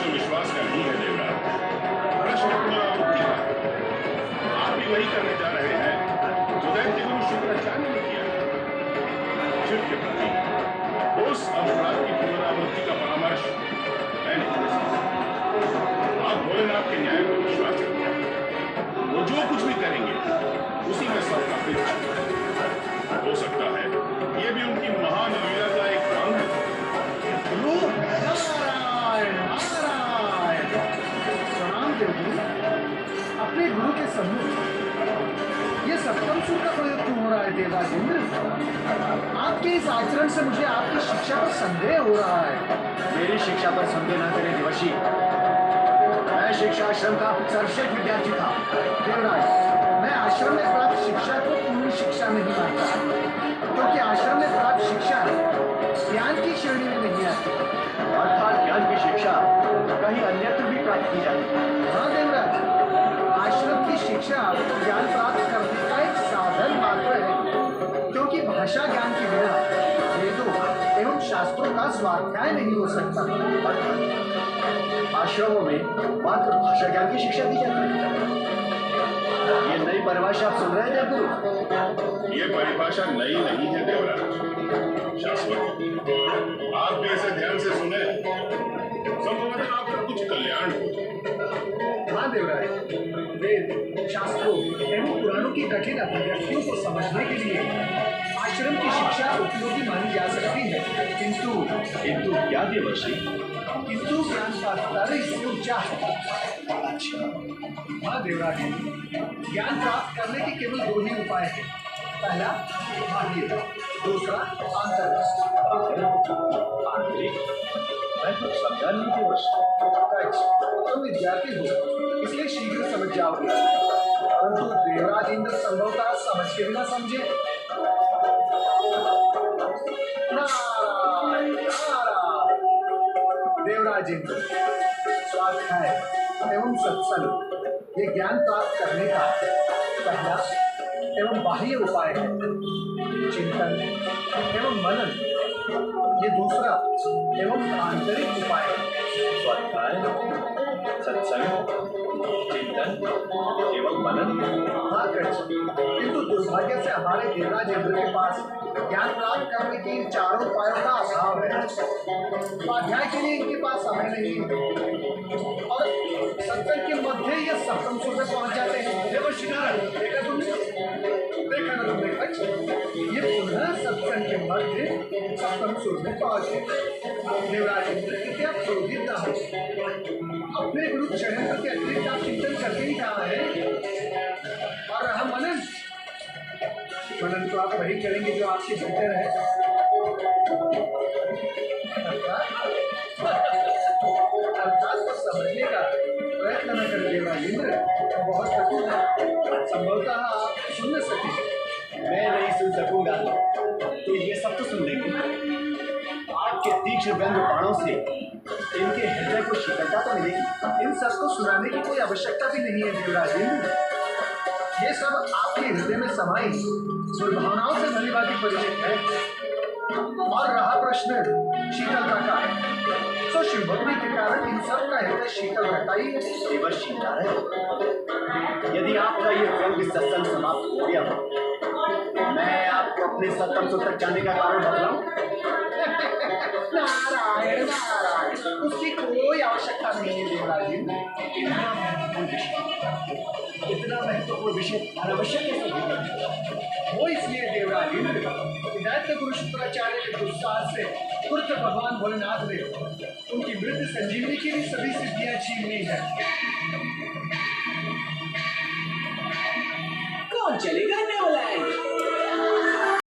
तो विश्वास का नहीं है देवराज। प्रश्न पुनरावृत्ति का है। आप भी वही करने जा रहे हैं जो दैत्य गुरु शुक्राचार्य ने किया। शिव के प्रति उस अपराध की पुनरावृत्ति का परामर्श मैं नहीं दे सकता। आप भोलेनाथ के न्याय पर विश्वास रखिए। वो जो कुछ भी करेंगे उसी में सबका हित हो सकता है। ये भी उनकी महान लीला का एक अंग है। प्रणाम देवगुरु। अपने गुरु के सम्मुख ये सप्तम सुर का प्रयोग क्यों हो रहा है देवाजेंद्र? आपके इस आचरण से मुझे आपकी शिक्षा पर संदेह हो रहा है। मेरी शिक्षा पर संदेह न करें देवर्षि। मैं शिक्षा आश्रम का सर्वश्रेष्ठ विद्यार्थी था। देवराज, मैं आश्रम में प्राप्त शिक्षा को पूर्ण शिक्षा नहीं मानता, क्योंकि आश्रम में प्राप्त शिक्षा ज्ञान की श्रेणी में नहीं आती। अर्थात ज्ञान की शिक्षा कहीं अन्यत्र भी प्राप्त की जाती है। हाँ देवराज, आश्रम की शिक्षा ज्ञान प्राप्त करने का एक साधन मात्र है, क्योंकि भाषा ज्ञान के बिना वेदों एवं शास्त्रों का स्वाध्याय नहीं हो सकता। आश्रमों में मात्र भाषा ज्ञान की शिक्षा दी जाती है। ये नई परिभाषा आप सुन रहे हैं गुरु? ये परिभाषा नई नहीं है देवराज, शाश्वत। आप भी इसे ध्यान से सुने, संभवतः आपका कुछ कल्याण हो जाए। हाँ देवराज, वेद शास्त्रों एवं पुराणों की कठिन अभिव्यक्तियों को समझने के लिए आश्रम की शिक्षा उपयोगी मानी जा सकती है, किंतु क्या देवर्षि? किंतु ज्ञान का स्तर इससे ऊंचा है। अच्छा। हाँ देवराज, ज्ञान प्राप्त करने के केवल दो ही उपाय हैं। पहला बाह्य, दूसरा आंतरिक। मैं कुछ समझा नहीं देवर्षि। तुम विद्यार्थी हो, इसलिए शीघ्र समझ जाओगे, परंतु देवराज इंद्र संभवतः समझ के बिना समझे। नारायण नारायण। देवराज इंद्र, स्वाध्याय एवं सत्संग ये ज्ञान प्राप्त करने का पहला एवं बाह्य उपाय है। चिंतन एवं मनन ये दूसरा एवं आंतरिक उपाय है। स्वाध्याय, सत्संग, चिंतन एवं मनन। हाँ कृष्ण, किंतु दुर्भाग्य से हमारे देवराज इंद्र के पास ज्ञान प्राप्त करने के इन चारों उपायों का अभाव है। स्वाध्याय के लिए इनके पास समय नहीं है और सत्संग के मध्य ये सप्तम सुर में पहुंच जाते हैं। देवर्षि नारायण, देखा ना तुमने खच? ये पुनः सत्संग के मध्य सप्तम सुर में पहुंच गए। देवराज इंद्र कृपया आप क्रोधित ना हो। अपने गुरु चरण के अतिरिक्त आप चिंतन करके ही कहा है। और रहा मनन, मनन तो आप वही करेंगे जो आपके भीतर है। अर्थात को समझने का प्रयत्न न कर देवराज इंद्र, बहुत कठिन है। संभवतः आप सुन न सके। मैं नहीं सुन सकूंगा तो ये सब तो सुन लेंगे। आपके तीक्ष्ण व्यंग बाणों से इनके हृदय को शीतलता तो मिलेगी। इन सबको सुनाने की कोई आवश्यकता भी नहीं है देवराज इंद्र। ये सब आपके हृदय में समाई दुर्भावनाओं से भली भांति परिचित है। और रहा प्रश्न शीतलता का, तो शिव भक्ति के कारण इन सब का हृदय शीतल रहता ही है। देवर्षि नारायण, यदि आपका ये व्यंग सत्संग समाप्त हो गया हो, मैं आपको अपने सत्संग सुर तक जाने का कारण बताऊं? नारायण नारायण, उसकी कोई आवश्यकता नहीं है देवराज इंद्र। इतना महत्वपूर्ण विषय अनावश्यक कैसे होगा? वो इसलिए देवराज इंद्र, दैत्य गुरु शुक्राचार्य के दुस्साहस से पुत्र भगवान भोलेनाथ ने उनकी मृत्यु संजीवनी की भी सभी सिद्धियां छीन ली है। कौन चलेगा नेवलैंड?